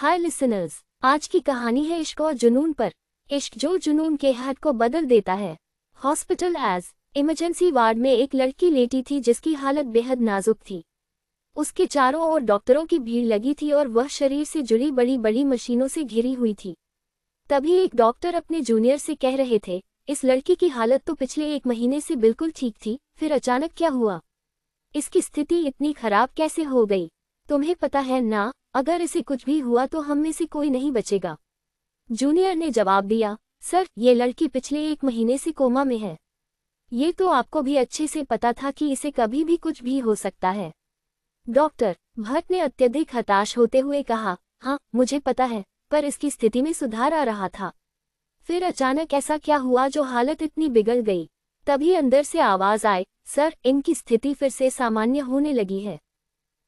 हाय listeners, आज की कहानी है इश्क और जुनून पर। इश्क जो जुनून के हद को बदल देता है। हॉस्पिटल एज इमरजेंसी वार्ड में एक लड़की लेटी थी जिसकी हालत बेहद नाजुक थी। उसके चारों ओर डॉक्टरों की भीड़ लगी थी और वह शरीर से जुड़ी बड़ी बड़ी मशीनों से घिरी हुई थी। तभी एक डॉक्टर अपने जूनियर से कह रहे थे, इस लड़की की हालत तो पिछले 1 महीने से बिल्कुल ठीक थी, फिर अचानक क्या हुआ? इसकी स्थिति इतनी खराब कैसे हो गई? तुम्हें पता है ना, अगर इसे कुछ भी हुआ तो हम में से कोई नहीं बचेगा। जूनियर ने जवाब दिया, सर ये लड़की पिछले 1 महीने से कोमा में है। ये तो आपको भी अच्छे से पता था कि इसे कभी भी कुछ भी हो सकता है। डॉक्टर भट्ट ने अत्यधिक हताश होते हुए कहा, हाँ मुझे पता है, पर इसकी स्थिति में सुधार आ रहा था। फिर अचानक ऐसा क्या हुआ जो हालत इतनी बिगड़ गई? तभी अंदर से आवाज आई, सर इनकी स्थिति फिर से सामान्य होने लगी है।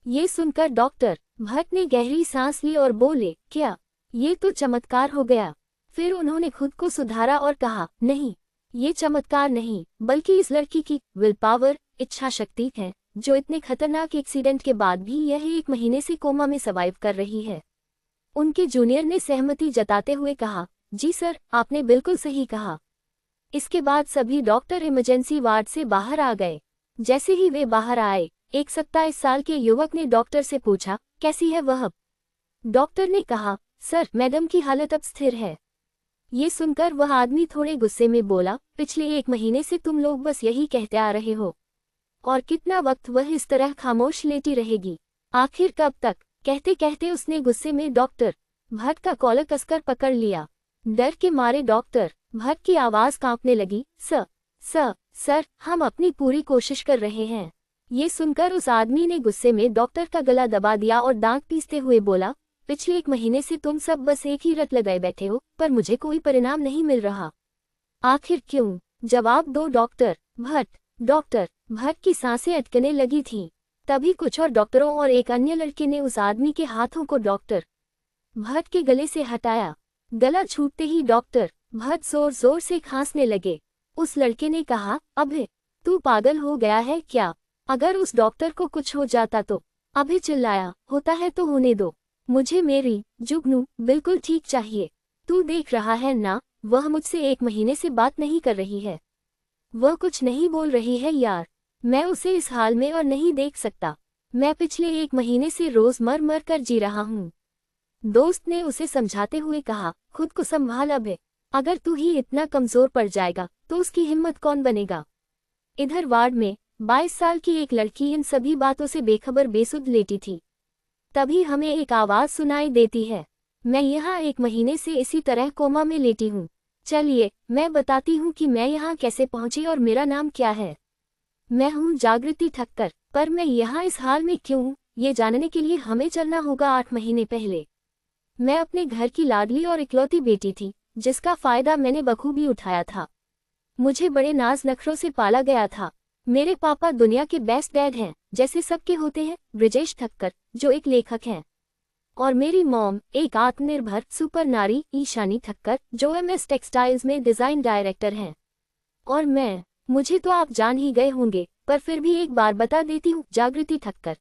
ये सुनकर डॉक्टर भट्ट ने गहरी सांस ली और बोले, क्या ये तो चमत्कार हो गया? फिर उन्होंने खुद को सुधारा और कहा, नहीं ये चमत्कार नहीं, बल्कि इस लड़की की विल पावर, इच्छा शक्ति है, जो इतने खतरनाक एक्सीडेंट के बाद भी यह 1 महीने से कोमा में सर्वाइव कर रही है। उनके जूनियर ने सहमति जताते हुए कहा, जी सर आपने बिल्कुल सही कहा। इसके बाद सभी डॉक्टर इमरजेंसी वार्ड से बाहर आ गए। जैसे ही वे बाहर आए, एक 27 साल के युवक ने डॉक्टर से पूछा, कैसी है वह? डॉक्टर ने कहा, सर मैडम की हालत अब स्थिर है। ये सुनकर वह आदमी थोड़े गुस्से में बोला, पिछले 1 महीने से तुम लोग बस यही कहते आ रहे हो, और कितना वक्त वह इस तरह खामोश लेटी रहेगी? आखिर कब तक? कहते कहते उसने गुस्से में डॉक्टर भट्ट का कॉलर कसकर पकड़ लिया। डर के मारे डॉक्टर भट्ट की आवाज कांपने लगी, सर हम अपनी पूरी कोशिश कर रहे हैं। ये सुनकर उस आदमी ने गुस्से में डॉक्टर का गला दबा दिया और दांत पीसते हुए बोला, पिछले 1 महीने से तुम सब बस एक ही रट लगाए बैठे हो, पर मुझे कोई परिणाम नहीं मिल रहा। आखिर क्यों? जवाब दो डॉक्टर भट्ट। डॉक्टर भट्ट की सांसें अटकने लगी थीं। तभी कुछ और डॉक्टरों और एक अन्य लड़के ने उस आदमी के हाथों को डॉक्टर भट्ट के गले से हटाया। गला छूटते ही डॉक्टर भट्ट जोर जोर से खांसने लगे। उस लड़के ने कहा, अभय तू पागल हो गया है क्या? अगर उस डॉक्टर को कुछ हो जाता तो? अभय चिल्लाया, होता है तो होने दो, मुझे मेरी जुगनू बिल्कुल ठीक चाहिए। तू देख रहा है ना, वह मुझसे 1 महीने से बात नहीं कर रही है। वह कुछ नहीं बोल रही है यार, मैं उसे इस हाल में और नहीं देख सकता। मैं पिछले 1 महीने से रोज मर मर कर जी रहा हूँ। दोस्त ने उसे समझाते हुए कहा, खुद को संभाल अभय, अगर तू ही इतना कमजोर पड़ जाएगा तो उसकी हिम्मत कौन बनेगा? इधर वार्ड में 22 साल की एक लड़की इन सभी बातों से बेखबर बेसुध लेटी थी। तभी हमें एक आवाज सुनाई देती है, मैं यहाँ 1 महीने से इसी तरह कोमा में लेटी हूँ। चलिए मैं बताती हूँ कि मैं यहाँ कैसे पहुँची और मेरा नाम क्या है। मैं हूँ जागृति ठक्कर, पर मैं यहाँ इस हाल में क्यों हूँ, ये जानने के लिए हमें चलना होगा 8 महीने पहले। मैं अपने घर की लाडली और इकलौती बेटी थी, जिसका फायदा मैंने बखूबी उठाया था। मुझे बड़े नाज नखरों से पाला गया था। मेरे पापा दुनिया के बेस्ट डैड हैं, जैसे सबके होते हैं, ब्रिजेश ठक्कर जो एक लेखक हैं, और मेरी मॉम एक आत्मनिर्भर सुपर नारी ईशानी ठक्कर जो MS टेक्सटाइल्स में डिजाइन डायरेक्टर हैं। और मुझे तो आप जान ही गए होंगे, पर फिर भी एक बार बता देती हूँ, जागृति ठक्कर,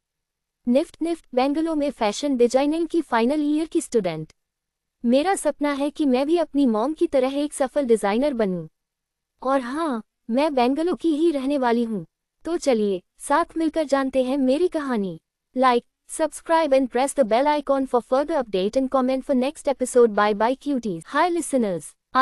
निफ्ट बेंगलोर में फैशन डिजाइनिंग की फाइनल ईयर की स्टूडेंट। मेरा सपना है कि मैं भी अपनी मॉम की तरह एक सफल डिजाइनर बनूं। और हाँ, मैं बेंगलोर की ही रहने वाली हूँ। तो चलिए साथ मिलकर जानते हैं मेरी कहानी। Like, subscribe and press the bell icon for further update and comment for next episode. Bye bye cuties. Hi listeners.